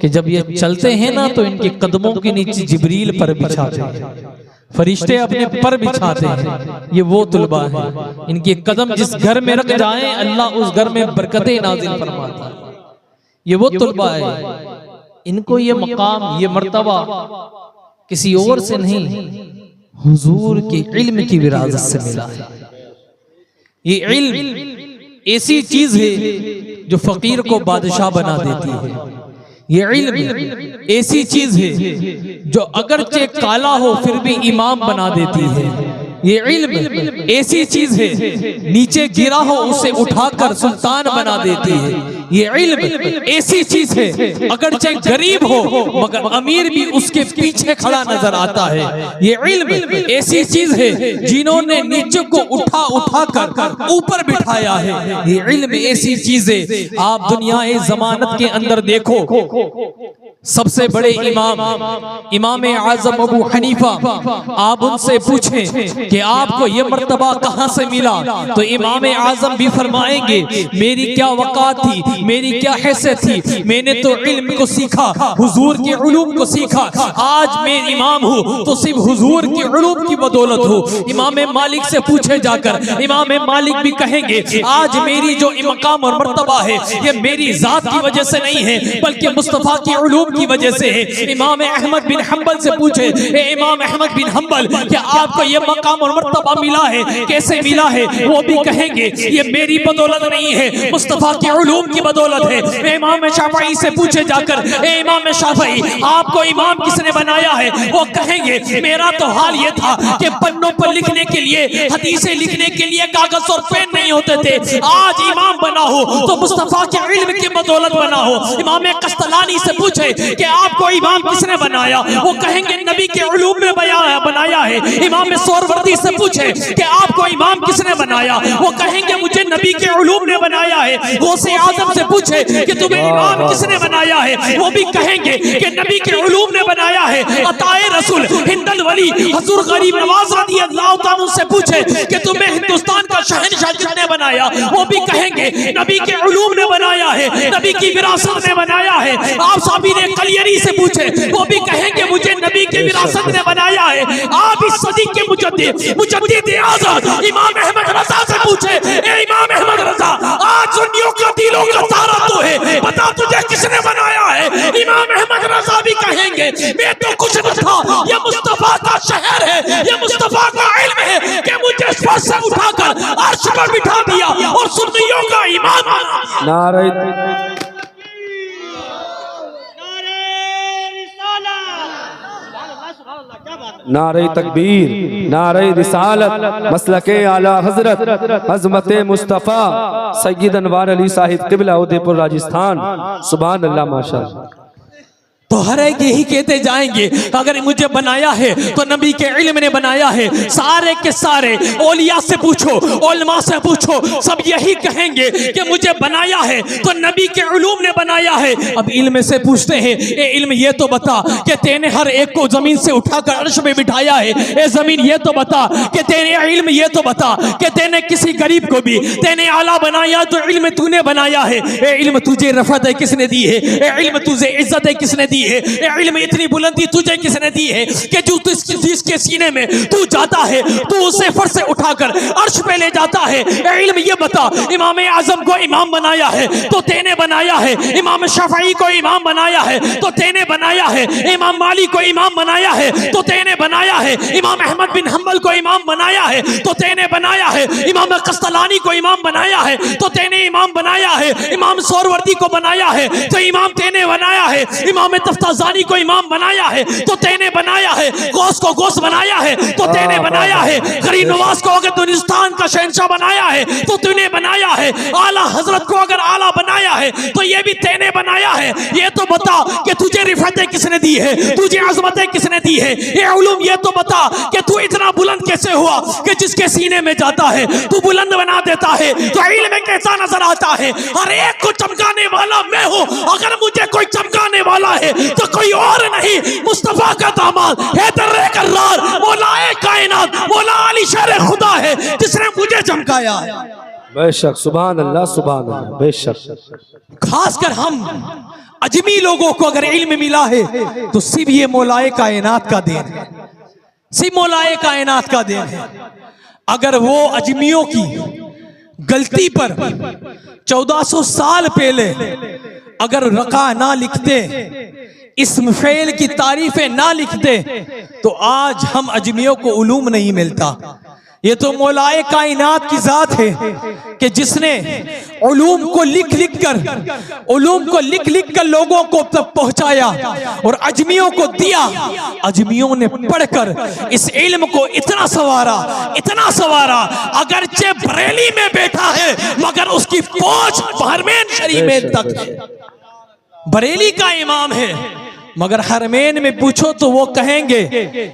कि जब ये चलते हैं ना तो इनके कदमों के नीचे जिब्रील पर बिछाते हैं, फरिश्ते अपने पर बिछाते हैं। ये वो तुलबा है, इनके कदम जिस घर में रख जाएं अल्लाह उस घर में बरकतें नाजिल फरमाता है। ये वो तुलबा है, इनको ये मकाम ये मर्तबा किसी और से नहीं, हुजूर के इल्म की विरासत से मिला है। ये इल्म ऐसी चीज है जो फकीर को बादशाह बना देती है। ये इल्म ऐसी चीज है जो अगरचे काला हो फिर भी इमाम बना देती है। ये इल्म ऐसी चीज है नीचे गिरा हो उसे उठाकर सुल्तान बना देती है। ये इल्म ऐसी चीज है अगरचे गरीब हो मगर अमीर भी उसके पीछे खड़ा नजर आता है। ये इल्म ऐसी चीज है जिन्होंने नीचे को उठा उठा कर ऊपर बिठाया है। ये इल्म ऐसी चीज है, आप दुनिया जमानत के अंदर देखो, सबसे बड़े इमाम आजम अबू हनीफा, आप उनसे पूछें कि आपको ये मर्तबा कहां से मिला तो इमाम आजम भी फरमाएंगे मेरी क्या वक़ात थी, मेरी क्या हैसियत थी, मैंने तो इल्म को सीखा, हुजूर के उलूम को सीखा, आज मैं इमाम हूँ तो सिर्फ हुजूर के उलूम की बदौलत हूँ। इमाम मालिक से पूछे जाकर इमाम मालिक भी कहेंगे आज मेरी जो मकाम और मर्तबा है ये मेरी जात की वजह से नहीं है बल्कि मुस्तफा के उलूम की वजह से है। इमाम अहमद बिन हंबल से पूछे इमाम अहमद बिन हंबल क्या आपको ये मकाम और मर्तबा मिला है, कैसे मिला है, वो भी कहेंगे ये मेरी बदौलत नहीं है मुस्तफा के उलूम की बदौलत है। इमाम शाफई से पूछे जाकर इमाम शाफई आपको इमाम किसने बनाया है, वो कहेंगे मेरा तो हाल ये था कि पन्नों पर लिखने के लिए हदीसें लिखने के लिए कागज और पेन नहीं होते थे, आज इमाम बना हो तो मुस्तफा के इल्म की बदौलत बना हो। इमाम कस्तलानी से पूछे कि आपको इमाम किसने बनाया, वो कहेंगे नबी के उलूम में बनाया है। इमाम सोरवर्दी से पूछे कि आपको इमाम किसने बनाया, वो कहेंगे मुझे नबी के उलूम ने बनाया है। गौसे आजम से पूछे कि तुम्हें इमाम किसने बनाया है, वो भी कहेंगे कि नबी के उलूम ने बनाया है। अताए रसूल हिंदल वली हुजूर गरीब नवाज रज़ियल्लाहु ताला से पूछे कि तुम्हें हिंदुस्तान का शहंशाह किसने बनाया, वो भी कहेंगे नबी के उलूम ने बनाया है, नबी की विरासत ने बनाया है। आप साबी ने कलियरी से पूछे, वो भी कहेंगे मुझे नबी की विरासत ने बनाया है। आप इस सदी के मुजद्दिद आज़म इमाम अहमद रज़ा से पूछे इमाम अहमद रज़ा आज सुन्नियों का दिलों का तारा तो है, बता तुझे किसने बनाया है। इमाम अहमद रज़ा भी कहेंगे मैं तो कुछ न था, ये मुस्तफा का शहर है, ये मुस्तफा का इल्म है कि मुझे स्पर्श से उठाकर अर्श पर बिठा दिया और सुन्नियों का इमाम बना। नारे नारे तकबीर, नारे रिसालत, मसलके आला हजरत अज़मत मुस्तफ़ा सैयद अनवार अली साहिब क़िबला उदयपुर राजस्थान। सुभान अल्लाह माशाअल्लाह। तो हर एक यही कहते जाएंगे अगर मुझे बनाया है तो नबी के इल्म ने बनाया है। सारे के सारे औलिया से पूछो, उलमा से पूछो, सब यही कहेंगे कि मुझे बनाया है तो नबी के उलूम ने बनाया है। अब इल्म से पूछते हैं ए इल्म ये तो बता कि तेने हर एक को जमीन से उठाकर अर्श में बिठाया है। ए जमीन ये तो बता कि तेने इल्म ये तो बता कि तेने किसी गरीब को भी तेने आला बनाया तो इल्म तूने बनाया है। ए इल्म तुझे रफ़त है किसने दी है, ए इल्म तुझे इज्जत है किसने दी है, इल्म इतनी बुलंदी तुझे किसने दी है कि जो जिसके सीने में तू जाता है तू उसे फर्श से उठाकर अर्श पे ले जाता है। इल्म ये बता इमाम आजम को इमाम बनाया है तो तेने बनाया है, इमाम शाफई को इमाम बनाया है तो तेने बनाया है, इमाम मालिक को इमाम बनाया है तो तेने बनाया है, इमाम अहमद बिन हंबल को इमाम बनाया है तो तेने बनाया है, इमाम कस्तलानी को इमाम बनाया है तो तेने इमाम बनाया है, इमाम सोरवर्दी को बनाया है तो इमाम तेने बनाया है, इमाम तफ्ताज़ानी को इमाम बनाया है तो तेने बनाया है, गौस को गौस बनाया है तो तेने बनाया है, गरीब नवाज को अगर हिंदुस्तान का शहंशाह बनाया है तो तूने बनाया है, आला हजरत को अगर आला बनाया है तो ये भी तेने बनाया है। ये तो बता कि तुझे रिफतें किसने दी है, तुझे अज़मतें किसने दी है, ये उलूम ये तो बता कि तू इतना बुलंद कैसे हुआ कि जिसके सीने में जाता है तू बुलंद बना देता है। तो इल्म में कैसा नजर आता है, हर एक को चमकाने वाला मैं हूँ, अगर मुझे कोई चमकाने वाला है तो कोई और नहीं मुस्तफा का दामाद हैदर कर्रार मौलाए कायनात मौला अली शेर खुदा है जिसने मुझे चमकाया है। बेशक सुभान अल्लाह, सुभान अल्लाह। बेशक खासकर हम अजमी लोगों को अगर इल्म मिला है तो सिर्फ ये मौलाए कायनात का देन है, सिर्फ मौलाए कायनात का देन है। अगर वो अजमियों की गलती पर 1400 साल पहले अगर रका ना लिखते, इस्म फ़ेल की तारीफें ना लिखते, तो आज हम अजमियों को उलूम नहीं मिलता। ये तो मौलाए कायनात की जात है कि जिसने उलूम को लिख लिख कर लोगों को तक पहुंचाया और अजमियों को दिया। अजमियों ने पढ़कर इस इल्म को इतना सवारा, अगरचे बरेली में बैठा है मगर उसकी पहुंच हरमैन शरीफ में तक है। बरेली का इमाम है मगर हरमैन में पूछो तो वो कहेंगे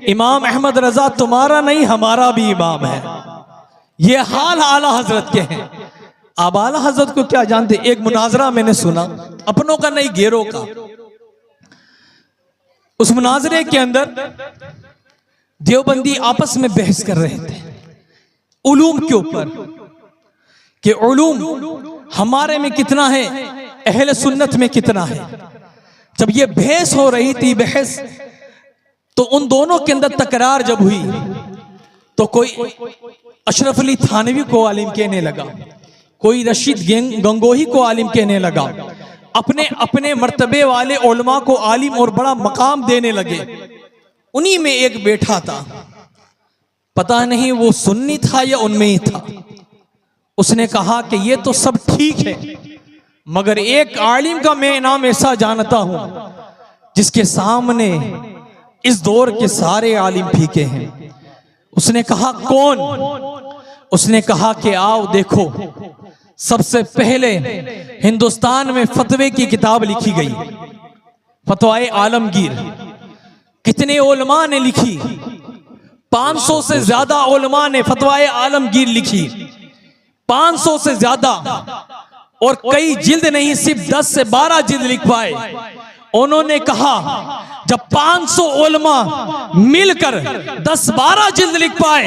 इमाम अहमद रजा तुम्हारा नहीं हमारा भी इमाम है। ये हाल आला हजरत के हैं। आप आला हजरत को क्या जानते? एक मुनाजरा मैंने सुना, अपनों का नहीं गैरों का। उस मुनाजरे के अंदर देवबंदी आपस में बहस कर रहे थे उलूम के ऊपर कि उलूम हमारे में कितना है, अहले सुन्नत में कितना है। जब ये बहस हो रही थी तो उन दोनों के अंदर तकरार जब हुई तो कोई अशरफ अली थानवी को आलिम कहने लगा, कोई रशीद गंगोही को आलिम कहने लगा, अपने अपने मर्तबे वाले उलमा को आलिम और बड़ा मकाम देने लगे। उन्हीं में एक बैठा था, पता नहीं वो सुन्नी था या उनमें ही था। उसने कहा कि ये तो सब ठीक है मगर एक आलिम का मैं नाम ऐसा जानता हूं जिसके सामने इस दौर के सारे आलिम फीके हैं। उसने कहा कौन? उसने कहा कि आओ देखो, सबसे पहले हिंदुस्तान में फतवे की किताब लिखी गई, फतवाए आलमगीर। कितने उलमा ने लिखी? 500 से ज्यादा उलमा ने फतवाए आलमगीर लिखी, 500 से ज्यादा। और कई जिल्द नहीं, सिर्फ 10 से 12 जिल्द लिख पाए। उन्होंने कहा जब 500 उलमा मिलकर 10-12 जिल्द लिख पाए,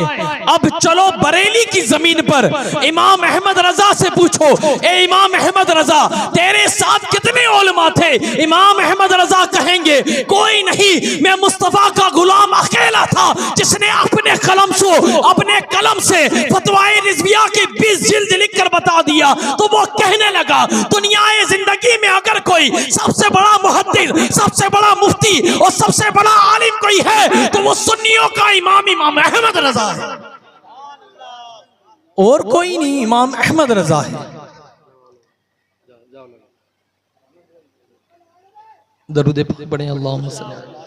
अब चलो बरेली की जमीन पर इमाम अहमद रजा से पूछो, ए इमाम अहमद रजा तेरे साथ कितने उलमा थे? इमाम अहमद रजा कहेंगे कोई नहीं, मैं मुस्तफा का गुलाम अकेला था जिसने अपने कलम से फतवाए रिजविया की 20 जिल्द लिखकर बता दिया। तो वो कहने लगा दुनियाए जिंदगी में अगर कोई सबसे बड़ा मुहद्दिस, सबसे बड़ा मुफ्ती और सबसे बड़ा आलिम कोई है तो वो सुन्नियों का इमाम अहमद रजा है, और कोई नहीं, इमाम अहमद रजा है। दरूद पढ़े अल्लाहुम्मा सल्ली अलैहि।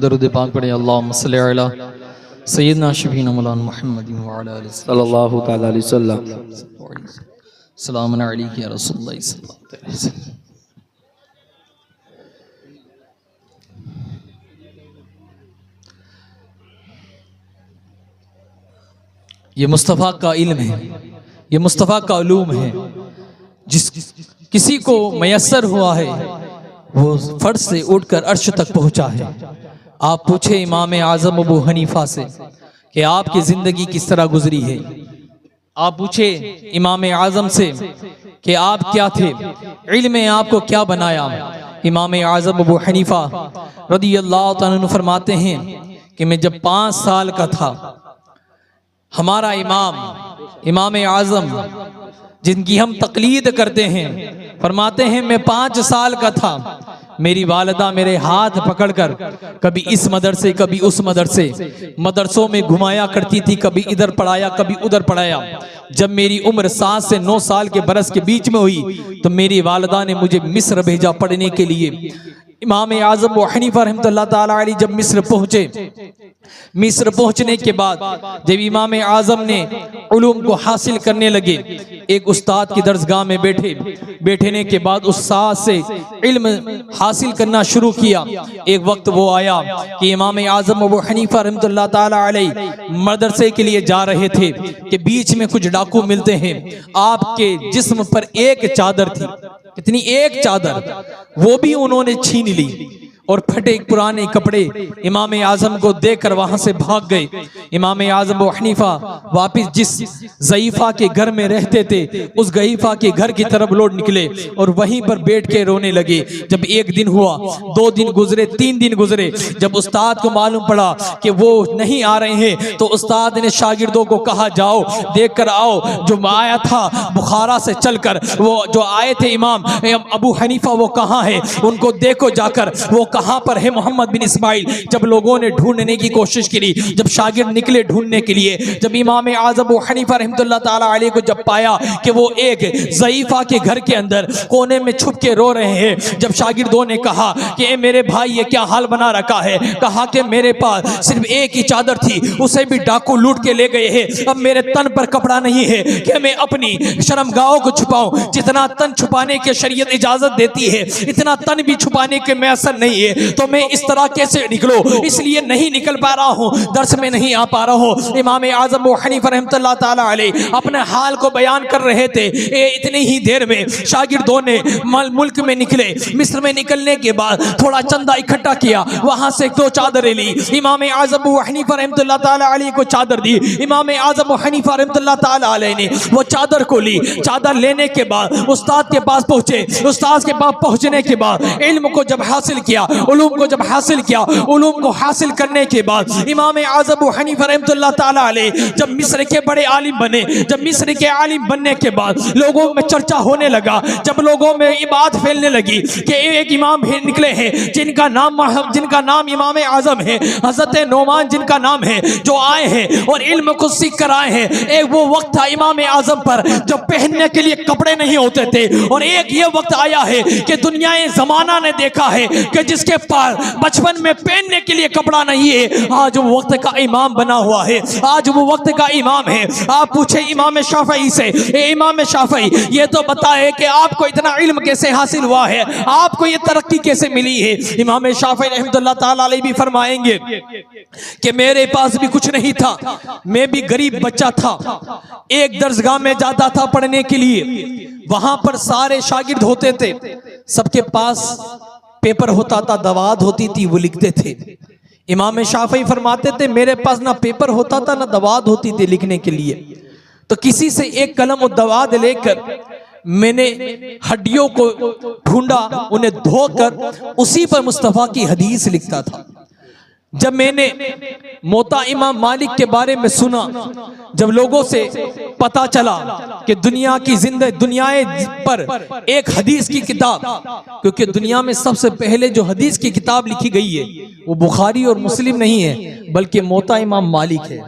दरूद पाक पढ़े। अल्लाहुम्मा सल्लि अला सय्यिदना शफीना मौलाना मुहम्मदिन व अला आलिहि सल्लल्लाहु तआला अलैहि वसल्लम। सलाम अलैका या रसूलल्लाह सल्लल्लाहु अलैहि वसल्लम। ये मुस्तफ़ा का इल्म है, ये मुस्तफ़ा का उलूम है। जिस किसी को मयस्सर हुआ है वो फर्श से उठकर अर्श तक पहुंचा है। आप पूछे इमाम आज़म अबू हनीफा से कि आपकी ज़िंदगी किस तरह गुजरी है। आप पूछे इमाम आज़म से कि आप क्या थे, इल्म में आपको क्या बनाया। इमाम आज़म अबू हनीफा रज़ियल्लाहु तआला अन्हु फरमाते हैं कि मैं जब 5 साल का था, हमारा इमाम आज़म जिनकी हम तकलीद करते हैं, फरमाते हैं मैं 5 साल का था, मेरी वालिदा मेरे हाथ पकड़कर कभी इस मदरसे कभी उस मदरसों में घुमाया करती थी, कभी इधर पढ़ाया कभी उधर पढ़ाया। जब मेरी उम्र 7 से 9 साल के बरस के बीच में हुई तो मेरी वालिदा ने मुझे मिस्र भेजा पढ़ने के लिए। इमाम आज़म अबू हनीफा रहमतुल्लाह ताला अलैहि जब मिस्र पहुंचे, मिस्र पहुंचने के बाद जब इमाम आज़म ने उलूम को हासिल करने लगे, एक उस्ताद की दरसगाह में बैठने के बाद उस उस्ताद से इल्म हासिल करना शुरू किया। एक वक्त वो आया कि इमाम आज़म अबू हनीफा रहमतुल्लाह ताला अलैहि मदरसे के लिए जा रहे थे कि बीच में कुछ डाकू मिलते हैं। आपके जिस्म पर एक चादर थी, कितनी, एक चादर, वो भी उन्होंने छीन ली और फटे पुराने कपड़े इमाम आज़म को देकर वहां से भाग गए। इमाम आज़म अबू हनीफा वापिस जिस ज़ईफ़ा के घर में रहते थे उस ज़ईफ़ा के घर की तरफ लौट निकले और वहीं पर बैठ के रोने लगे। जब 1 दिन हुआ, 2 दिन गुजरे, 3 दिन गुजरे, जब उस्ताद को मालूम पड़ा कि वो नहीं आ रहे हैं तो उस्ताद ने शागिर्दों को कहा जाओ देख कर आओ, जो आया था बुखारा से चलकर, वो जो आए थे इमाम अबू हनीफा वो कहाँ है, उनको देखो जाकर, वो कहां पर है मोहम्मद बिन इस्माइल। जब लोगों ने ढूंढने की कोशिश की, जब शागिर्द निकले ढूंढने के लिए, जब इमाम आज़म अबू हनीफा रहमतुल्लाह ताला अलैहि को जब पाया कि वो एक ज़ईफ़ा के घर के अंदर कोने में छुप के रो रहे हैं, जब शागिर्दों ने कहा कि ए मेरे भाई ये क्या हाल बना रखा है, कहा कि मेरे पास सिर्फ एक ही चादर थी, उसे भी डाकू लूट के ले गए हैं। अब मेरे तन पर कपड़ा नहीं है कि मैं अपनी शर्मगाहों को छुपाऊं। जितना तन छुपाने की शरीयत इजाजत देती है इतना तन भी छुपाने के मैसर नहीं है, तो मैं इस तरह कैसे निकलो, इसलिए नहीं निकल पा रहा हूँ, दर्स में नहीं आ पा रहा हूँ। इमाम आज़म अबू हनीफा रहमतुल्लाह ताला अलैहि अपने हाल को बयान कर रहे थे। इतनी ही देर में शागिर्दों ने मुल्क में निकले। मिस्र में निकलने के बाद थोड़ा चंदा इकट्ठा किया, वहां से 2 चादरें ली। इमाम आज़म अबू हनीफा रहमतुल्लाह ताला अलैहि को चादर दी। इमाम आज़म अबू हनीफा रहमतुल्लाह ताला अलैहि ने वो चादर को ली। चादर लेने के बाद उस्ताद के पास पहुंचे। उस्ताद के पास पहुंचने के बाद इल्म को जब हासिल किया, उलूम को जब हासिल किया, उलूम को हासिल करने के बाद इमाम आज़म अबू हनीफा रहमतुल्लाह ताला अलैहि जब मिस्र के बड़े आलिम बने, जब मिस्र के आलिम बनने के बाद लोगों में चर्चा होने लगा, जब लोगों में ये बात फैलने लगी कि एक इमाम निकले हैं जिनका नाम इमाम आज़म है, हज़रत नोमान जिनका नाम है, जो आए हैं और इल्म को सीख कर आए हैं। एक वो वक्त था इमाम आज़म पर जब पहनने के लिए कपड़े नहीं होते थे, और एक ये वक्त आया है कि दुनियाए ज़माना ने देखा है कि जिसके पास बचपन में पहनने के लिए कपड़ा नहीं है, आज वो वक्त का इमाम बना हुआ है, आज वो वक्त का इमाम है। आप पूछे इमाम शाफई से, इमाम शाफई ये तो बताए कि आपको इतना इल्म कैसे हासिल हुआ है, आपको ये तरक्की कैसे मिली है। इमाम शाफई रहमतुल्लाह ताला अलैहि भी फरमाएंगे कि मेरे पास भी कुछ नहीं था, मैं भी गरीब बच्चा था, एक दरसगाह में जाता था पढ़ने के लिए, वहां पर सारे शागिर्द होते थे, सबके पास पेपर होता था, दवात होती थी, वो लिखते थे। इमाम शाफई फरमाते थे मेरे पास ना पेपर होता था ना दवात होती थी लिखने के लिए, तो किसी से एक कलम और दवात लेकर मैंने हड्डियों को ढूंढा, उन्हें धोकर उसी पर मुस्तफ़ा की हदीस लिखता था। जब मैंने मोता इमाम मालिक के बारे में सुना, जब लोगों से पता चला कि दुनिया की दुनियाए पर एक हदीस की किताब, क्योंकि दुनिया में सबसे पहले जो हदीस की किताब लिखी गई है वो बुखारी और मुस्लिम नहीं है बल्कि मोता इमाम मालिक है।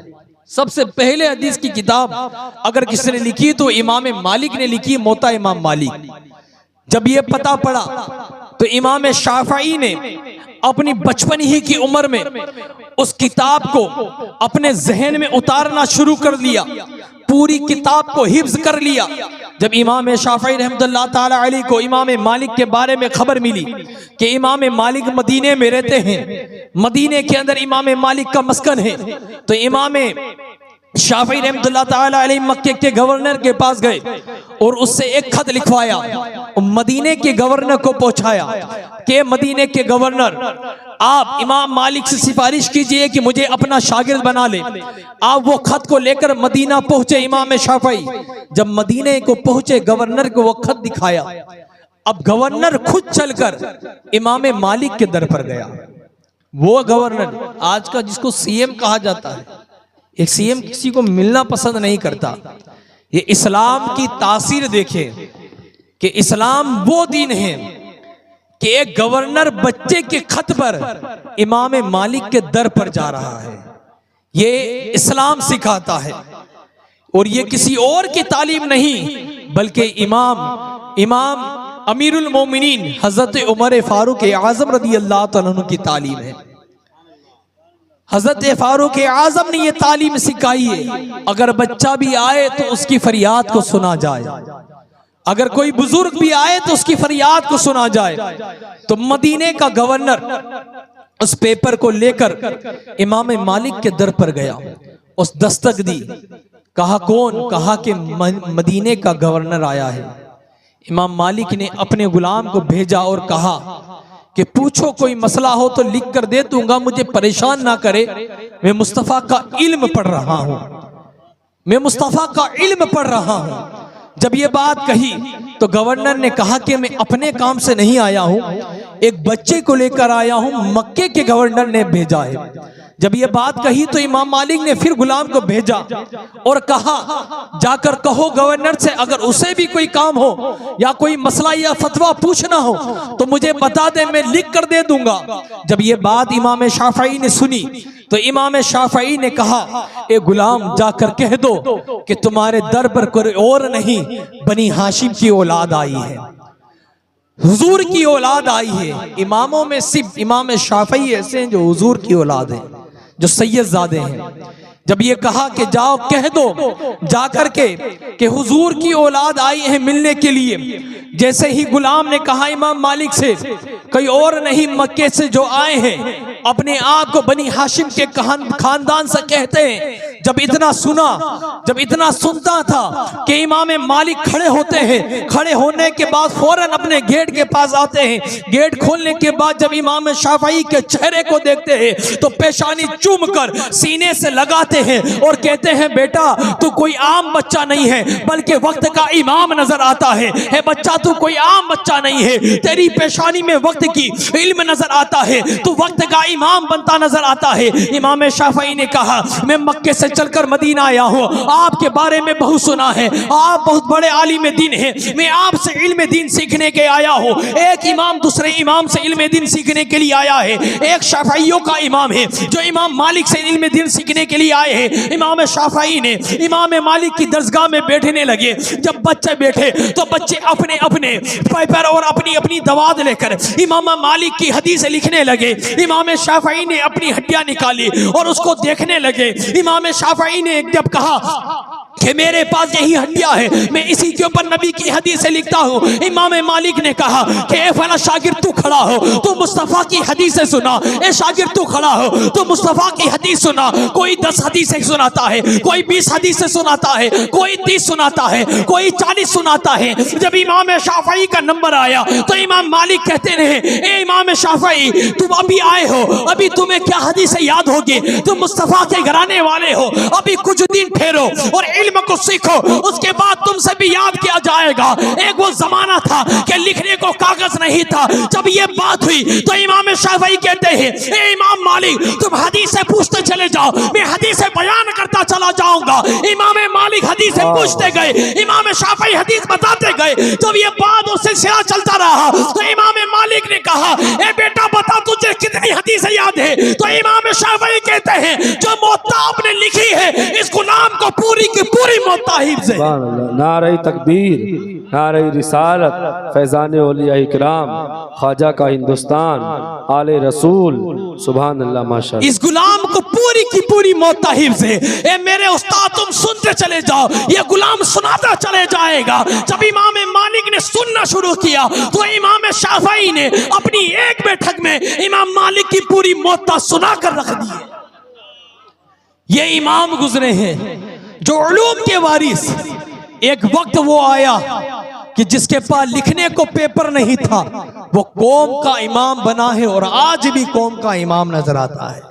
सबसे पहले हदीस की किताब अगर किसी ने लिखी तो इमाम मालिक ने लिखी, मोता इमाम मालिक। जब ये पता पड़ा तो इमाम शाफई ने अपनी बचपन ही की उम्र में उस किताब को अपने जहन में उतारना शुरू कर दिया, पूरी किताब को हिफ्ज कर लिया। जब इमाम शाफई रहमतुल्लाह ताला अलैह को इमाम मालिक के बारे में खबर मिली कि इमाम मालिक मदीने में रहते हैं, मदीने के अंदर इमाम मालिक का मस्कन है, तो इमाम शाफई रहमतुल्लाह ताला अलैह मक्के के गवर्नर के पास गए और उससे एक खत लिखवाया और मदीने के गवर्नर को पहुंचाया कि मदीने के गवर्नर, आप इमाम मालिक से सिफारिश कीजिए कि मुझे अपना शागिर्द बना ले। आप वो खत को लेकर मदीना पहुंचे इमाम शाफई। जब मदीने को पहुंचे, गवर्नर को वो खत दिखाया। अब गवर्नर खुद चलकर इमाम मालिक के दर पर गया। वो गवर्नर आज का जिसको सीएम कहा जाता है, एक सीएम किसी को मिलना पसंद नहीं करता। ये इस्लाम की तासीर देखें कि इस्लाम वो दीन है कि एक गवर्नर बच्चे के खत पर इमाम मालिक के दर पर जा रहा है। ये इस्लाम सिखाता है और ये किसी और की तालीम नहीं बल्कि इमाम अमीरुल मोमिनीन हजरत उमर फारूक आजम रदी अल्लाह तआला अन्हु की तालीम है। हजरत फारूक आजम ने ये तालीम सिखाई है, अगर बच्चा भी आए तो उसकी फरियाद को सुना जाए, अगर कोई बुजुर्ग भी आए तो उसकी फरियाद को सुना जाए। तो मदीने का गवर्नर उस पेपर को लेकर इमाम मालिक के दर पर गया, उस दस्तक दी, कहा कौन? कहा कि मदीने का गवर्नर आया है। इमाम मालिक ने अपने गुलाम को भेजा और कहा कि पूछो, कोई मसला हो तो लिख कर दे दूंगा, मुझे परेशान ना करे, मैं मुस्तफा का इल्म पढ़ रहा हूं, मैं मुस्तफा का इल्म पढ़ रहा हूं। जब ये बात कही तो गवर्नर ने कहा कि मैं अपने काम से नहीं आया हूं, एक बच्चे को लेकर आया हूं, मक्के के गवर्नर ने भेजा है। जब ये बात कही तो इमाम मालिक ने फिर गुलाम को भेजा और कहा, जाकर कहो गवर्नर से, अगर उसे भी कोई काम हो या कोई मसला या फतवा पूछना हो तो मुझे बता दे, मैं लिख कर दे दूंगा। जब ये बात इमाम शाफई ने सुनी तो इमाम शाफई ने कहा, ए गुलाम जाकर कह दो कि तुम्हारे दर पर कोई और नहीं, बनी हाशिम की औलाद आई है, हुजूर की औलाद आई है। इमामों में सिर्फ इमाम शाफई ऐसे हैं जो हुजूर की औलाद हैं, जो सैयदजादे हैं। जब ये कहा कि जाओ कह दो जाकर के कि हुजूर की औलाद आई है मिलने के लिए, जैसे ही गुलाम ने कहा इमाम मालिक से, कोई और नहीं मक्के से जो आए हैं, अपने आप को बनी हाशिम के खानदान से कहते हैं। जब इतना सुनता था कि इमाम मालिक खड़े होते हैं, खड़े होने के बाद फौरन अपने गेट के पास आते हैं। गेट खोलने के बाद जब इमाम शाफई के चेहरे को देखते हैं तो पेशानी चूम कर सीने से लगाते हैं और कहते हैं, बेटा तू कोई आम बच्चा नहीं है बल्कि वक्त का इमाम नजर आता है। बच्चा तू कोई आम बच्चा नहीं है, तेरी पेशानी में वक्त की इल्म नजर आता है, तू वक्त का इमाम बनता नजर आता है। इमाम शाफई ने कहा, मैं मक्के से चलकर मदीना आया हूँ, आपके बारे में बहुत सुना है, आप बहुत बड़े आलिम दीन हैं, मैं आपसे इल्म दीन सीखने के आया हूँ। एक इमाम दूसरे इमाम से इल्म दीन सीखने के लिए आया है। एक शाफइयों का इमाम है जो इमाम मालिक से इल्म दीन सीखने के लिए आए हैं। इमाम शाफई ने इमाम मालिक की दरगाह में बैठने लगे। जब बच्चे बैठे तो बच्चे अपने अपने पेपर और अपनी अपनी दवात लेकर इमाम मालिक की हदीस लिखने लगे। इमाम शाफई ने अपनी हड्डियां निकाली और उसको देखने लगे। इमाम शाफई ने जब कहा कि मेरे पास यही हड्डियां है, मैं इसी के ऊपर नबी की हदीस से लिखता हूँ। इमाम मालिक ने कहा कि ए फला शागिर्द तू खड़ा हो, तू मुस्तफा की हदीस से सुना। ए शागिर्द तू खड़ा हो, तू मुस्तफा की हदीस सुना। कोई 10 हदीस से सुनाता है, कोई 20 हदीस से सुनाता है, कोई 30 सुनाता है, कोई 40 सुनाता है। जब इमाम शाफई का नंबर आया तो इमाम मालिक कहते रहे, ए इमाम शाफई तुम अभी आए हो, अभी तुम्हें क्या हदीस याद होगी, तुम मुस्तफा के घराने वाले हो, अभी कुछ दिन ठहरो और इल्म को सीखो, उसके बाद तुमसे भी याद किया जाएगा। एक वो जमाना था कि लिखने को कागज नहीं था। जब ये बात हुई तो इमाम शाफई कहते हैं, ए इमाम मालिक तुम हदीस से पूछते चले जाओ, मैं हदीस से बयान करता चला जाऊंगा। इमाम मालिक हदीस से पूछते गए, इमाम शाफई हदीस बताते गए। जब ये बात और सिलसिला चलता रहा तो इमाम मालिक ने कहा, ए बेटा बता तुझे कितनी हदीस याद है? तो इमाम शाफई कहते हैं जो मौत आपने लिखी है इस गुलाम को पूरी की पूरी मौत हिफ्ज़ है। नारे तकबीर, नारे रिसालत, फैजान औलिया इकराम, ख्वाजा का हिंदुस्तान, आले रसूल, सुभान अल्लाह माशाअल्लाह। इस गुलाम को पूरी की पूरी मौत हिफ्ज़ है। ए मेरे उस्ताद तुम सुनते चले जाओ, ये गुलाम सुनाता चले जाएगा। जब इमाम मालिक ने सुनना शुरू किया तो इमाम शाफई ने अपनी एक बैठक में इमाम मालिक की पूरी मौत सुना कर रख दी है। ये इमाम गुजरे हैं जो उलूम के वारिस। एक वक्त वो आया कि जिसके पास लिखने को पेपर नहीं था वो कौम का इमाम बना है और आज भी कौम का इमाम नजर आता है।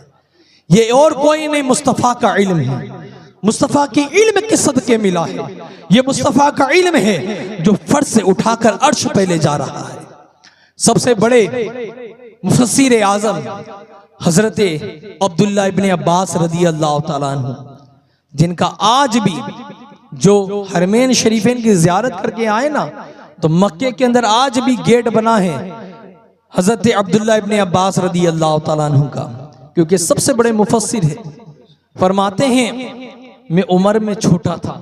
ये और कोई नहीं, मुस्तफ़ा का इल्म है। मुस्तफ़ा की इल्म के सदके मिला है। ये मुस्तफ़ा का इल्म है जो फर्श से उठाकर अर्श पे ले जा रहा है। सबसे बड़े मुफस्सिर आज़म हजरत अब्दुल्ला इब्ने अब्बास रदी अल्लाह ताला अन्हु, जिनका आज भी जो हरमैन शरीफैन की ज़ियारत करके आए ना तो मक्के के अंदर आज भी गेट बना है हजरत अब्दुल्ला इब्ने अब्बास रदी अल्लाह ताला अन्हु का, क्योंकि सबसे बड़े मुफस्सिर है। फरमाते हैं मैं उम्र में छोटा था,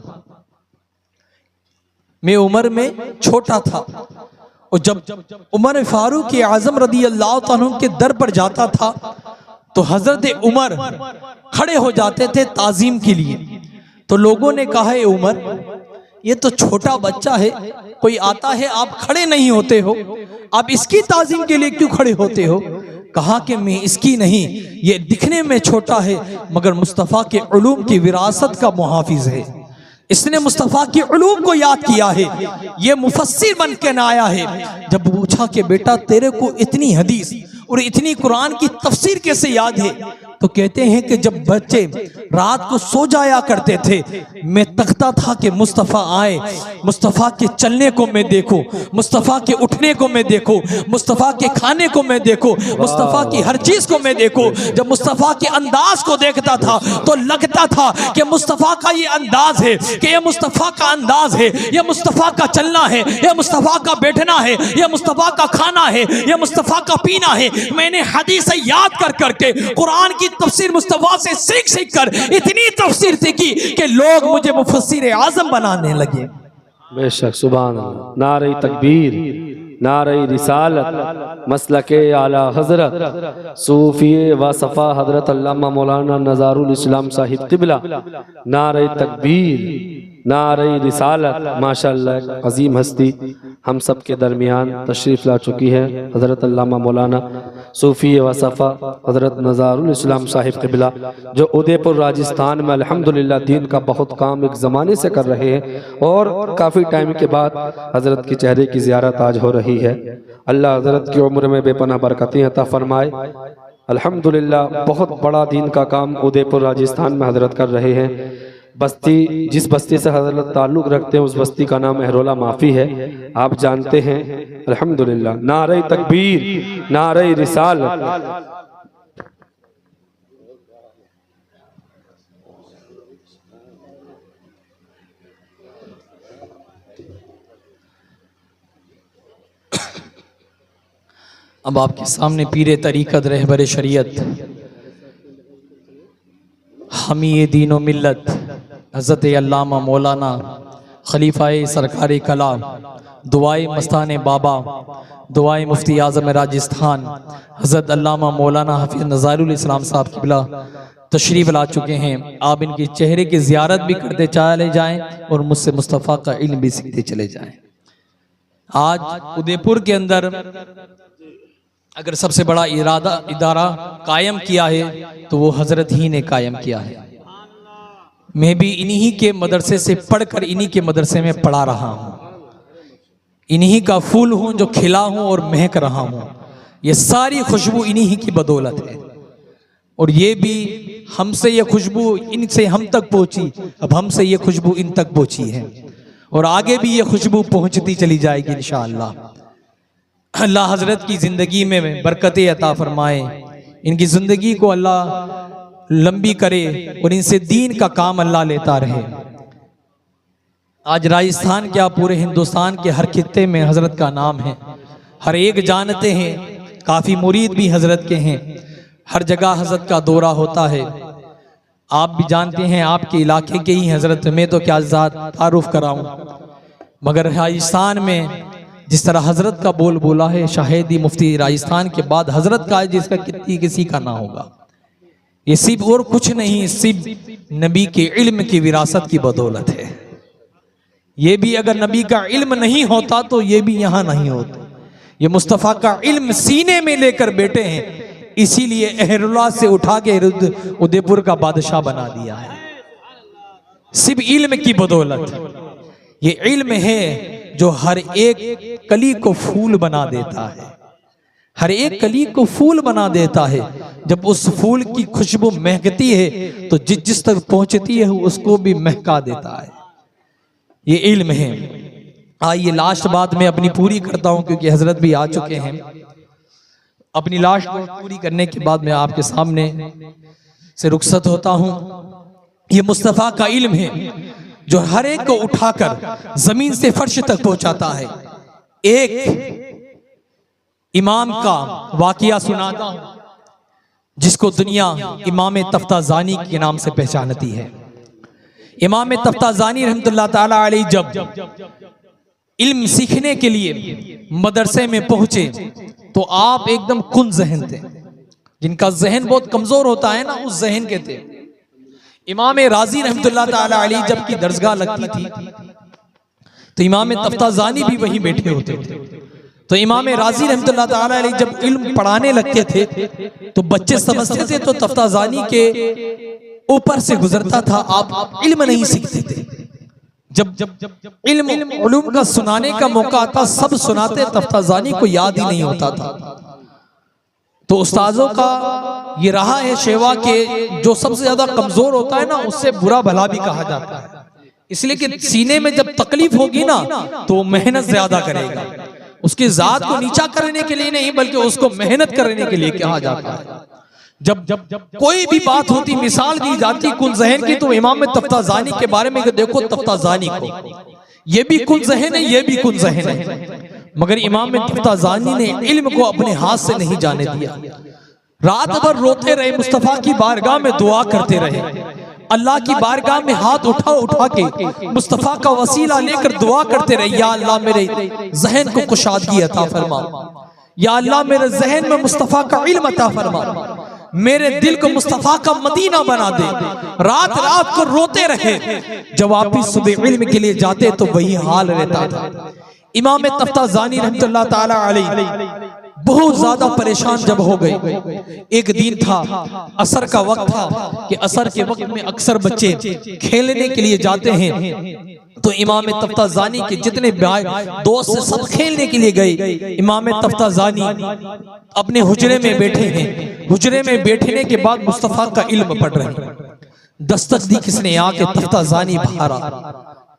मैं उम्र में छोटा था और जब उमर फारूक आज़म रदी अल्लाह ताला अन्हु के दर पर जाता था तो हजरत उमर खड़े हो जाते थे ताजीम के लिए। तो लोगों ने कहा है उमर ये तो छोटा बच्चा है, कोई आता है आप खड़े नहीं होते हो, आप इसकी ताजीम के लिए क्यों खड़े होते हो? कहा कि मैं इसकी नहीं, ये दिखने में छोटा है मगर मुस्तफ़ा के उलूम की विरासत का मुहाफिज है। इसने मुस्तफ़ा के उलूम को याद किया है, ये मुफस्सिर बन के ना आया है। जब पूछा कि बेटा तेरे को इतनी हदीस और इतनी कुरान की तफसीर कैसे याद है? तो कहते हैं कि जब बच्चे रात को सो जाया करते थे मैं तकता था कि मुस्तफ़ा आए, मुस्तफ़ा के चलने को मैं देखूं, मुस्तफ़ा के उठने को मैं देखूं, मुस्तफ़ा के खाने को मैं देखूं, मुस्तफ़ा की हर चीज़ को मैं देखूं। जब मुस्तफ़ा के अंदाज को देखता था तो लगता था कि मुस्तफ़ा का ये अंदाज है, कि ये मुस्तफ़ा का अंदाज है, ये मुस्तफ़ा का चलना है, ये मुस्तफ़ा का बैठना है, ये मुस्तफ़ा का खाना है, ये मुस्तफ़ा का पीना है। मैंने हदीस याद कर करके कुरान की तफसीर मुस्तफ़ा से सीख सीख कर इतनी तफसीर सीखी कि लोग मुझे मुफस्सिर आज़म बनाने लगे। बेशक, सुभान अल्लाह। नारे तकबीर, नारे रिसालत, मसलके आला हजरत, सूफिये व सफ़ा हजरत अल्लामा मौलाना नज़ारुल इस्लाम साहिब क़िबला। नारे तकबीर, नारे रिसालत। माशाअल्लाह अजीम हस्ती हम सब के दरमियान तशरीफ़ ला चुकी है हज़रत अल्लामा मौलाना सूफ़ी व सफ़ा हज़रत नज़ारुल इस्लाम साहिब क़िबला, जो उदयपुर राजस्थान में अल्हम्दुलिल्लाह दीन का बहुत काम एक ज़माने से कर रहे हैं और काफ़ी टाइम के बाद हज़रत के चेहरे की ज़ियारत आज हो रही है। अल्लाह हज़रत की उम्र में बेपनाह बरकतें अता फरमाए। अल्हम्दुलिल्लाह बहुत बड़ा दीन का काम उदयपुर राजस्थान में हज़रत कर रहे हैं। बस्ती, जिस बस्ती से हज़रत ताल्लुक़ रखते हैं उस बस्ती का नाम महरोला माफ़ी है, आप जानते हैं। अल्हम्दुलिल्लाह। नारे तकबीर, नारे रिसालत। अब आपके सामने पीरे तरीक़त रहबर शरीयत हामी दीन व मिल्लत हज़रत अल्लामा मौलाना खलीफाए सरकारी कलाम दुआए मस्तान बाबा दुआए मुफ्ती आज़म राजस्थान हज़रत अल्लामा मौलाना हफ़ीज़ नज़ारुल इस्लाम साहब क़िबला तशरीफ़ ला चुके हैं। आप इनके चेहरे की ज़ियारत भी करते चले जाएं और मुझसे मुस्तफ़ा का इल्म भी सीखते चले जाएं। आज उदयपुर के अंदर अगर सबसे बड़ा इदारा कायम किया है तो वो हज़रत ही ने कायम किया है। मैं भी इन्हीं के मदरसे से पढ़कर इन्हीं के मदरसे में पढ़ा रहा हूँ, इन्हीं का फूल हूँ जो खिला हूँ और महक रहा हूँ। ये सारी खुशबू इन्हीं की बदौलत है और ये भी हमसे ये खुशबू इनसे हम तक पहुँची, अब हमसे ये खुशबू इन तक पहुँची है और आगे भी ये खुशबू पहुँचती चली जाएगी इंशाअल्लाह। अल्लाह हज़रत की ज़िंदगी में बरकतें अता फरमाए, इनकी ज़िंदगी को अल्लाह लंबी करे और इनसे दीन का काम अल्लाह लेता रहे। आज राजस्थान क्या पूरे हिंदुस्तान के हर खित्ते में हज़रत का नाम है, हर एक जानते हैं, काफ़ी मुरीद भी हज़रत के हैं, हर जगह हज़रत का दौरा होता है। आप भी जानते हैं, आपके इलाके के ही हजरत, मैं तो क्या तारुफ कराऊं, मगर राजस्थान में जिस तरह हजरत का बोल बोला है, शाहिदी मुफ्ती राजस्थान के बाद हजरत का है, जिसका किसी का ना होगा। ये सिर्फ और कुछ नहीं, सिर्फ नबी के इल्म की विरासत की बदौलत है। ये भी अगर नबी का इल्म नहीं होता तो ये भी यहाँ नहीं होता। ये मुस्तफ़ा का इल्म सीने में लेकर बैठे हैं, इसीलिए अहरुल्लाह से उठा के उदयपुर का बादशाह बना दिया है, सिर्फ इल्म की बदौलत। ये इल्म है जो हर एक कली को फूल बना देता है, हर एक कली को फूल बना देता है। जब उस फूल की खुशबू महकती है तो जिस तक पहुंचती है उसको भी महका देता है। ये इल्म है। आइए लास्ट बात मैं अपनी पूरी करता हूं, क्योंकि हजरत भी आ चुके हैं। अपनी लास्ट बात पूरी करने के बाद मैं आपके सामने से रुखसत होता हूं। ये मुस्तफ़ा का इल्म है जो हर एक को उठाकर जमीन से फर्श तक पहुंचाता है। एक इमाम का वाकिया सुनाता हूं, जिसको दुनिया इमाम तफ्ताज़ानी के नाम से पहचानती है। इमाम तफ्ताज़ानी रहमतुल्लाह ताला अलैह जब इल्म सीखने के लिए मदरसे में पहुंचे तो आप एकदम कुन जहन थे। जिनका जहन बहुत कमजोर होता है ना, उस जहन के थे। इमाम राजी रहमतुल्लाह ताला अलैह जब की दरसगाह लगती थी तो इमाम तफ्ताज़ानी भी वहीं बैठे होते थे। तो इमाम राजी रहमतुल्लाह ताला अलैह जब इल्म पढ़ाने लगते थे तो बच्चे समझते थे तो तफ्ताज़ानी के ऊपर से गुजरता था, आप इल्म नहीं सीखते थे। जब इल्म उलूम का सुनाने का मौका आता, सब सुनाते, तफ्ताज़ानी को याद ही नहीं होता था। तो उस्ताजों का ये रहा है शेवा के जो सबसे ज्यादा कमजोर होता है ना, उससे बुरा भला भी कहा जाता है। इसलिए कि सीने में जब तकलीफ होगी ना तो मेहनत ज्यादा करेगा। उसकी जात को नीचा करने के लिए नहीं, बल्कि उसको मेहनत करने के लिए कहा जाता है। जब कोई भी बात होती, मिसाल दी जाती कुल जहन की, तो इमाम तफ्ताज़ानी के बारे में देखो, तफ्ताज़ानी को ये भी कुल जहन है, ये भी कुल जहन है, मगर इमाम तफ्ताज़ानी ने इल्म को अपने हाथ से नहीं जाने दिया। रात भर रोते रहे, मुस्तफ़ा की बारगाह में दुआ करते रहे, अल्लाह की बारगाह में हाथ उठा के मुस्तफ़ा का वसीला लेकर दुआ करते रहे, या अल्लाह मेरे जहन को कुशादगी अता फरमा, या अल्लाह मेरे जहन में मुस्तफ़ा का इल्म अता फरमा, मेरे दिल को मुस्तफ़ा का मदीना बना दे। रात रात को रोते रहे। जब वापिस सुबह इल्म के लिए जाते तो वही हाल रहता था। इमाम तफ्ताज़ानी रहमतुल्लाह ताला अलैह बहुत ज्यादा परेशान जब हो गए। एक दिन था, असर का वक्त था कि असर के वक्त में अक्सर बच्चे खेलने के लिए जाते हैं। तो इमाम तफ्ताज़ानी के जितने दोस्त सब खेलने के लिए गए। इमाम तफ्ताज़ानी अपने हुजरे में बैठे हैं। हुजरे में बैठने के बाद मुस्तफ़ा का इल्म पढ़ रहे हैं। दस्तक दी किसने, आके तफ्ताज़ानी बाहर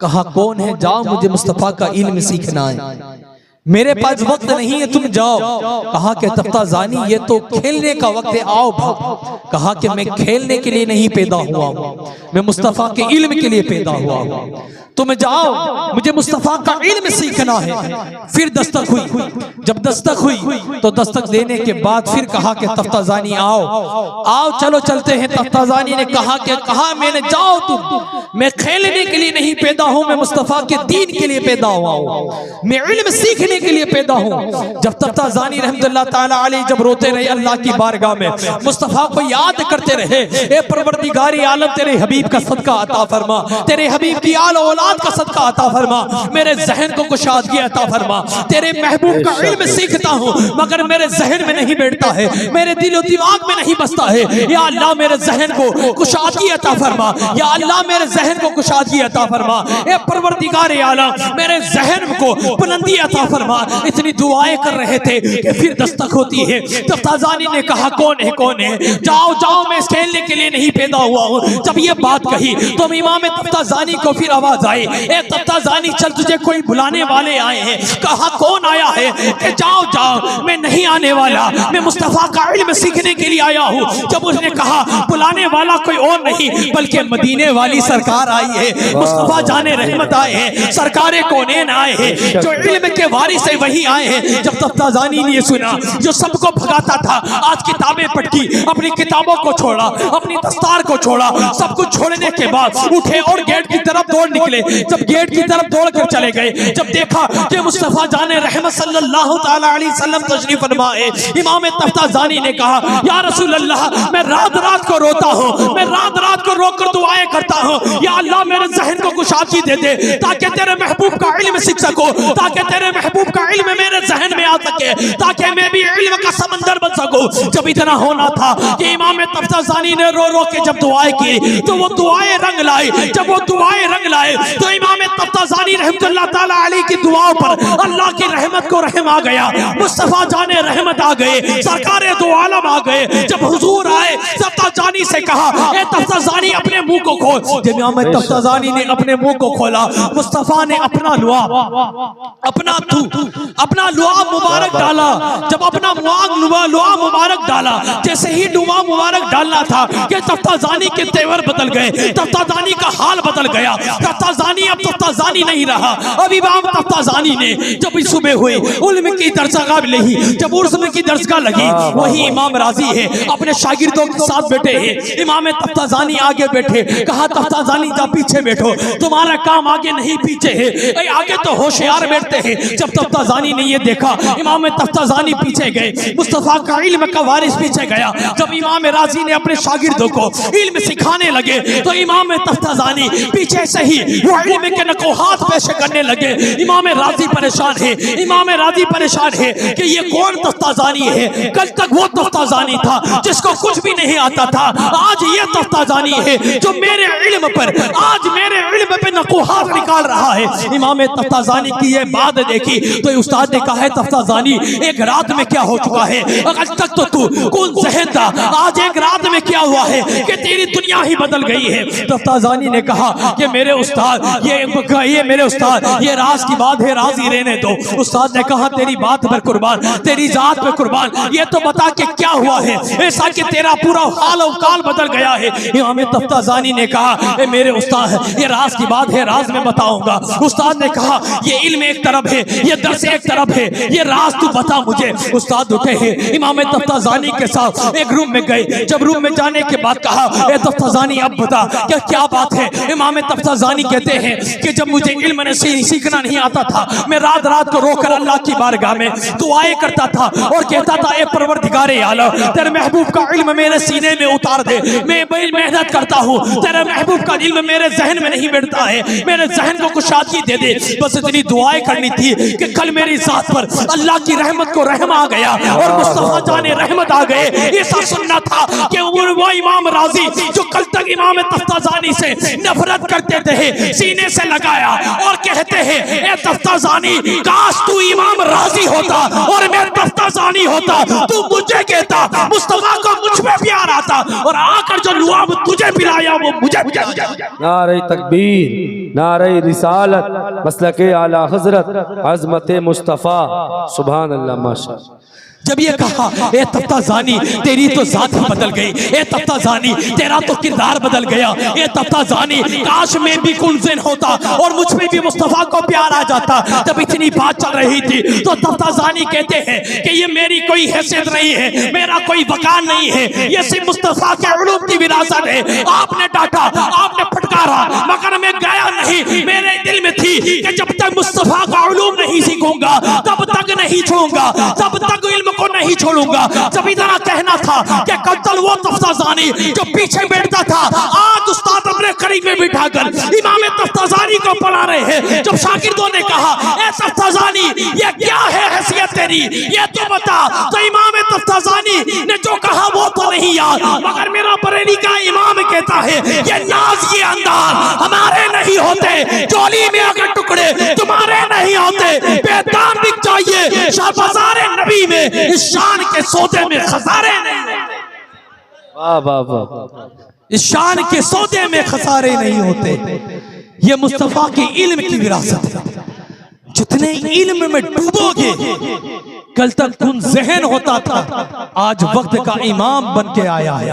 कहा, कौन है? जाओ, मुझे मुस्तफ़ा का इल्म सीखना है, मेरे पास वक्त नहीं है, तुम जाओ। कहा कि तफ्ताज़ानी ये तो खेलने का वक्त है, आओ भाग। कहा कि मैं खेलने के लिए नहीं पैदा हुआ हूँ, मैं मुस्तफ़ा के इल्म के लिए पैदा हुआ हूँ, तुम जाओ, मुझे मुस्तफ़ा का इल्म सीखना है। फिर दस्तक हुई। जब दस्तक हुई तो दस्तक देने के बाद फिर कहा कि तफ्ताज़ानी आओ चलो चलते हैं। तफ्ताज़ानी ने कहा मैंने, जाओ तुम, मैं खेलने के लिए नहीं पैदा हूँ, मैं मुस्तफ़ा के दीन के लिए पैदा हुआ हूँ, मैं इल्म सीखने के लिए पैदा हूँ। जब तफ्ताज़ानी रहमतुल्लाह ताला अलैह जब रोते रहे अल्लाह की बारगाह में, मुस्तफ़ा को याद करते रहे, ए परवरदिगार आलम, तेरे हबीब का सदका अता फरमा, तेरे हबीब की आल औलाद का सदका अता फरमा, मेरे जहन को कुशादगी अता फरमा। तेरे महबूब का इल्म सीखता हूँ मगर मेरे जहन में नहीं बैठता है, मेरे दिल और दिमाग में नहीं बसता है। या अल्लाह मेरे जहन को कुशादगी अता फरमा, या अल्लाह मेरे जहन को कुशादगी अता फरमा। ए परवरदिगार आलम, मेरे जहन को बुलंदी अता फरमा। इतनी दुआएं कर रहे थे कि फिर दस्तक होती है। तफ्ताज़ानी ने कहा, कौन है? जाओ जाओ, मैं खेलने के लिए नहीं पैदा हुआ हूँ। जब ये बात कही तो इमाम तफ्ताज़ानी को फिर आवाज आए, ए तफ्ताजानी चल तुझे कोई बुलाने वाले आए हैं। कहा कौन आया है? कि जाओ जाओ मैं नहीं आने वाला, मैं मुस्तफा का इल्म सीखने के लिए आया हूँ। जब उसने कहा बुलाने वाला कोई और नहीं बल्कि मदीने वाली सरकार आई है, मुस्तफा जाने रहमत आए हैं, सरकारे कौनैन आए हैं, जो इल्म के वारिस है वही आए हैं। जब तफ्ताजानी ने सुना, जो सबको भगाता था, आज किताबें पढ़ी, अपनी किताबों को छोड़ा, अपनी दस्तार को छोड़ा, सब कुछ छोड़ने के बाद उठे और गेट की तरफ दौड़ निकले। जब गेट की तरफ दौड़ कर चले गए, जब देखा कि मुस्तफा जाने रहमत सल्लल्लाहु ताला अलैहि वसल्लम तशरीफ फरमा है, इमाम तफ्ताजानी ने कहा या रसूल अल्लाह, मैं रात रात को रोता हूँ, मैं रात रात को रोकर दुआएं करता हूँ, या अल्लाह मेरे जहन को कुशादगी दे दे ताकि तेरे महबूब का इल्म सीख सकूं, ताकि तेरे महबूब का इल्म मेरे जहन में आ सके, ताकि मैं भी इल्म का समंदर बन सकूं। जब इतना होना था कि इमाम तफ्ताजानी ने रो रो के जब दुआएं की तो वो दुआएं रंग लाई। जब वो दुआएं रंग लाए तो इमाम तफ्ताजानी रहमतुल्लाह ताला अलैहि की दुआओं पर अल्लाह की रहमत को रहम आ गया, मुस्तफा जाने रहमत आ गए, सरकारे दो आलम आ गए। जब हुजूर आए तफ्ताजानी से कहा ए तफ्ताजानी अपने मुंह को खोल। जब इमाम तफ्ताजानी ने अपने मुंह को खोला, मुस्तफा ने अपना लुआब, अपना लुआब मुबारक डाला। जब अपना लुआब मुबारक डाला, जैसे ही लुआब मुबारक डालना था कि तफ्ताजानी के तेवर बदल गए, तफ्ताजानी का हाल बदल गया। तफ्ताजानी अब तफ्ताजानी नहीं रहा। अब इमाम तफ्ताजानी ने जब सुबह हुई उल्म की दरसगाह लगी, जब उर्स की दरसगाह लगी, वही इमाम राजी है अपने शागिर्दों के साथ बैठे हैं। इमाम तफ्ताजानी आगे बैठे, कहा तफ्ताजानी जा पीछे बैठो, तुम्हारा काम आगे नहीं पीछे है, आगे तो होशियार बैठते हैं। जब तफ्ताजानी ने ये देखा, इमाम तफ्ताजानी पीछे गए, मुस्तफा का इल्म का वारिस पीछे गया। जब इमाम राजी ने अपने शागिर्दों को इल्म सिखाने लगे तो इमाम तफ्ताजानी पीछे से ही वो इल्म के नकोहात पेश करने लगे। इमाम राजी परेशान है, इमाम राजी परेशान है कि ये कौन तफ्ताजानी है। कल तक वो तफ्ताजानी था जिसको कुछ भी नहीं आता था, आज ये तफ्ताजानी है जो मेरे इल्म पर, आज मेरे इल्म पे नकोहात निकाल रहा है। इमाम तफ्ताजानी की ये बात देखी तो उस्ताद ने कहा है तफ्ताजानी एक रात में क्या हो चुका है, आज तक तो तू कौन जहन था, आज एक रात में क्या हुआ है कि तेरी दुनिया ही बदल गई है। तफ्ताजानी ने कहा कि मेरे उस्ताद ये मेरे उस्ताद ये राज की बात है, राज ही रहने दो। उस्ताद ने कहा तेरी बात पर कुर्बान, तेरी जात पर कुर्बान, ये तो बता कि क्या हुआ है ऐसा कि तेरा पूरा हाल और काल बदल गया है। इमाम तफ्ताजानी ने कहा ए मेरे उस्ताद ये राज की बात है, राज में बताऊंगा। उस्ताद ने कहा ये इल्म एक तरफ है, ये दर्स एक तरफ है, ये राज तू बता मुझे। उस्ताद उठे हैं, इमाम तफ्ताजानी के साथ एक रूम में गए। जब रूम में जाने के बाद कहा ए तफ्ताजानी अब बता क्या बात है। इमाम तफ्ताजानी कहते हैं कि जब मुझे इल्म ने सीखना नहीं आता था, मैं रात रात को रोकर अल्लाह की बारगाह में दुआएं करता था और कहता था ए परवरदिगारे आलम तेरे महबूब का इल्म मेरे सीने में उतार दे। मैं बड़ी मेहनत करता हूँ, तेरे महबूब का इल्म मेरे जहन में नहीं बैठता है, मेरे जहन को कुशादगी दे दे। बस इतनी दुआएं करनी थी कि कल मेरी जात पर अल्लाह की रहमत को रहम आ गया और मुस्तफा जाने रहमत आ गए। ऐसा सुनना था कि वो इमाम राजी जो कल तक इमाम तफ्ताजानी से नफरत करते थे, सीने से लगाया और कहते हैं ए तफ्ताजानी काश तू इमाम राजी होता और मैं तफ्ताजानी होता, तू मुझे कहता मुस्तफा को मुझ में प्यार आता और आकर जो लुआब तुझे पिलाया वो मुझे। नारे तकबीर, नारे रिसालत, मसलके आला हजरत, अजमत मुस्तफा, सुभान अल्लाह, माशा। जब ये कहा ए तफ्ताजानी तेरी तो जात ही बदल गई, ए तफ्ताजानी तेरा तो किरदार बदल गया, ए तफ्ताजानी काश मैं भी कुंज़न होता और मुझ में भी मुस्तफा को प्यार आ जाता। जब इतनी बात चल रही थी तो तफ्ताजानी कहते हैं कि ये मेरी कोई हैसियत नहीं है, मेरा कोई वकार नहीं है, ये सिर्फ मुस्तफा के उलूम की विरासत है। आपने डांटा, आपने फटकारा, मगर मैं गया नहीं। मेरे दिल में थी कि जब तक मुस्तफा का उलूम नहीं सीखूंगा तब तक नहीं छोड़ूंगा, तब तक इल्म को नहीं छोड़ूंगा। जब इतना कहना था कि कल वो तफ्ताजानी जो पीछे बैठता था आज उस्ताद अपने करीब में बिठाकर इमाम तफ्ताजानी को पढ़ा रहे हैं। जब शागिर्दों ने कहा ए तफ्ताजानी ये क्या है हैसियत तेरी, ये तो बता, तो इमाम तफ्ताजानी ने जो कहा वो तो नहीं याद, मगर मेरा बरेली का इमाम कहता है ये नाज ये अंदाज हमारे नहीं होते, चोली में अगर टुकड़े तुम्हारे नहीं होते, बेदान बिक जाइए शाहबाज़ारे नबी में, इस शान के सौदे में खसारे नहीं। वाह वाह वाह, इस शान के सौदे में खसारे नहीं होते। ये मुस्तफा के इल्म की विरासत है। जितने इल्म में डूबोगे, कल तक तुम जहन होता था, आज वक्त का इमाम बन के आया है।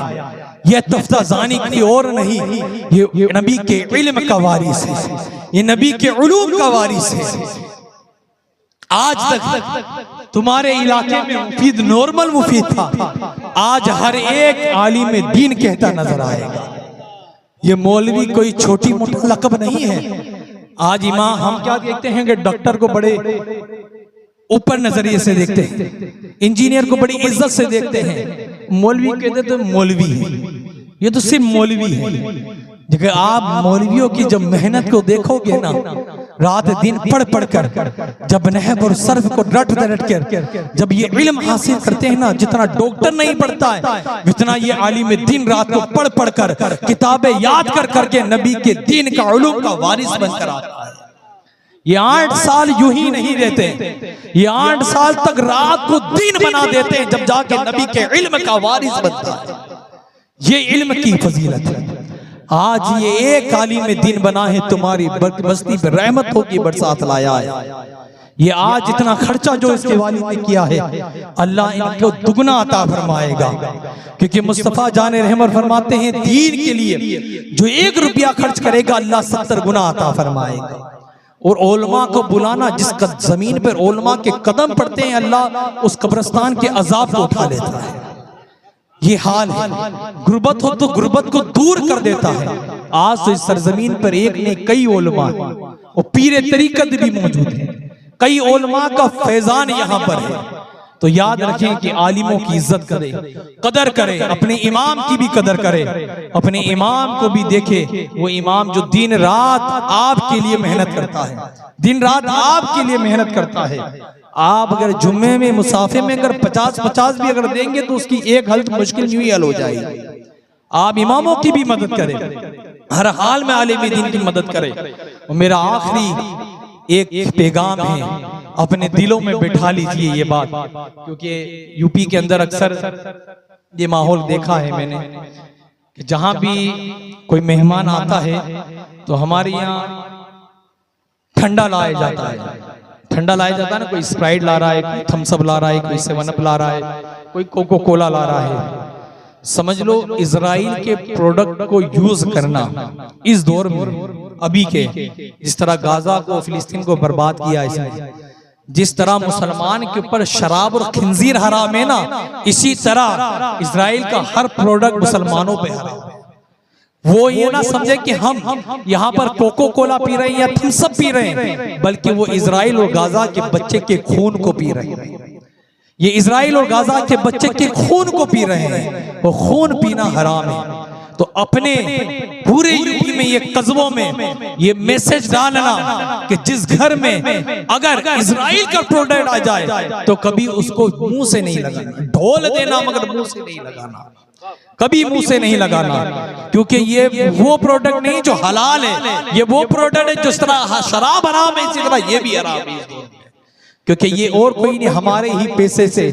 ये तफ्ताजानी की और नहीं, ये नबी के इल्म का वारिस है, ये नबी के उलूम का वारिस है। आज तक तुम्हारे इलाके में मुफीद नॉर्मल मुफीद था, आज हर एक आलिम दीन कहता नजर आएगा। ये मौलवी कोई छोटी मोटा लकब नहीं है। आज इमाम हम क्या देखते हैं कि डॉक्टर को बड़े ऊपर नजरिए से देखते हैं, इंजीनियर को बड़ी इज्जत से देखते हैं, मौलवी कहते तो मौलवी है, ये तो सिर्फ मौलवी है। जब आप मौलवियों की जब मेहनत को देखोगे ना, रात दिन पढ़ पढ़ कर, जब नहब और सर्फ को रट कर जब ये इल्म हासिल करते हैं ना, जितना डॉक्टर नहीं पढ़ता है, जितना ये आलिम दिन रात को पढ़ पढ़ कर किताबें याद कर करके नबी के दीन का उलूम का वारिस बनकर आता है। ये 8 साल यूं ही नहीं रहते, ये 8 साल तक रात को दिन बना देते हैं, जब जाके नबी के इल्म का वारिस बनता है। ये इल्म की फजीलत है। आज ये एक आलिम दिन बना है, तुम्हारी बस्ती पे रहमत होगी बरसात लाया है। ये आज इतना खर्चा जो इसके वालिद ने किया है, अल्लाह इनको दुगना अता फरमाएगा, क्योंकि मुस्तफा जाने रहमत फरमाते हैं दीन के लिए जो 1 रुपया खर्च करेगा, अल्लाह 70 गुना अता फरमाएगा। और ओलमा को बुलाना, जिस जमीन पर ओलमा के कदम पड़ते हैं, अल्लाह उस कब्रिस्तान के अजाब को उठा लेता है। ये हाल है। गुर्बत हो तो गुर्बत को दूर कर देता है। आज तो इस सरजमीन पर एक ने कई ओलमा और पीरे तरीकत भी मौजूद है, कई ओलमा का फैजान यहाँ पर है। तो याद रखें कि आलिमों की इज्जत करें, कदर करें, अपने इमाम की भी कदर करें, अपने इमाम को भी देखे। वो इमाम जो दिन रात आपके लिए मेहनत करता है, दिन रात आपके लिए मेहनत करता है। आप अगर जुम्मे में मुसाफिर में अगर 50-50 भी अगर देंगे तो उसकी एक हल मुश्किल यूं ही हल हो जाएगी। आप इमामों की भी मदद करें, हर हाल में आलिम दीन की मदद करें। और मेरा आखिरी एक पैगाम है, अपने दिलों में बिठा लीजिए ये बात, क्योंकि यूपी के अंदर अक्सर ये माहौल देखा है मैंने कि जहां भी कोई मेहमान आता है तो हमारे यहाँ ठंडा लाया जाता है। ठंडा लाया जाता है ना, कोई स्प्राइट ला रहा है, कोई थम्स अप ला रहा है, कोई 7 अप ला रहा है, कोई कोको कोला ला रहा है। समझ लो इजराइल के प्रोडक्ट को यूज करना इस दौर में अभी के, जिस तरह गाजा को फिलिस्तीन को बर्बाद किया इसने, जिस तरह मुसलमान के ऊपर शराब और खिंजीर हराम है ना, इसी तरह इजराइल का हर प्रोडक्ट मुसलमानों पे हराम है। वो ये ना समझे कि हम यहाँ पर कोको कोला पी रहे हैं या थम्स अप पी रहे हैं, बल्कि वो इजराइल और गाजा के बच्चे के खून को पी रहे हैं। ये इजराइल और गाजा के बच्चे के खून को पी रहे हैं, वो खून पीना हराम है। तो अपने पूरे यूपी में ये कस्बों में ये मैसेज डालना कि जिस घर में अगर इजराइल का प्रोडक्ट आ जाए तो कभी उसको मुंह से नहीं लगाना, ढोल देना मगर मुंह से नहीं लगाना, कभी मुंह से नहीं लगाना, क्योंकि ये वो प्रोडक्ट नहीं जो हलाल है, ये वो प्रोडक्ट है जिस तरह शराब हराम है इसी तरह ये भी हराम है, क्योंकि ये और कोई नहीं हमारे ही पैसे से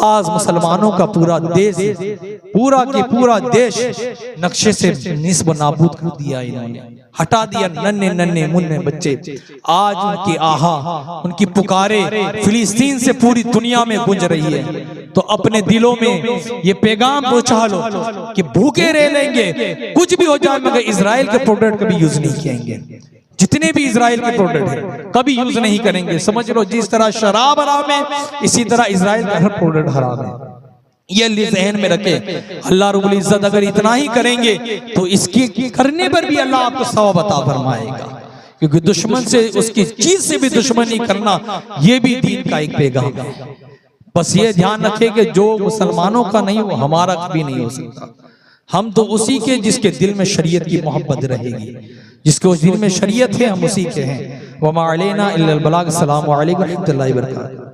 आज मुसलमानों का पूरा देश, पूरा के पूरा देश नक्शे से निस्ब नाबूद कर दिया इन्होंने, हटा दिया। नन्हे नन्हे मुन्ने बच्चे आज उनकी आहा, उनकी पुकारे फिलिस्तीन से पूरी दुनिया में गूंज रही है। तो अपने दिलों में ये पैगाम पहुंचा लो कि भूखे रह लेंगे, कुछ भी हो जाए, मगर इजराइल के प्रोडक्ट कभी यूज नहीं किएंगे। जितने भी इजराइल के प्रोडक्ट है कभी यूज नहीं करेंगे। समझ लो जिस तरह शराब हराम है, इसी तरह इजराइल का हर प्रोडक्ट हराम है। ये ज़हन में रखे। अल्लाह रब्बुल इज्जत अगर इतना ही करेंगे तो इसके करने पर भी अल्लाह आपको सवाब अता फरमाएगा, क्योंकि दुश्मन से, उसकी चीज से भी दुश्मनी करना ये भी दीन का एक पैगाम है। बस ये ध्यान रखें कि जो मुसलमानों का नहीं वो हमारा कभी नहीं हो सकता। हम तो उसी के जिसके दिल में शरीयत की मोहब्बत रहेगी, जिसके दिल में शरीयत है हम उसी के हैं। वमा अलैना इल्लल बलाग। अस्सलामु अलैकुम व रहमतुल्लाहि व बरकातहू।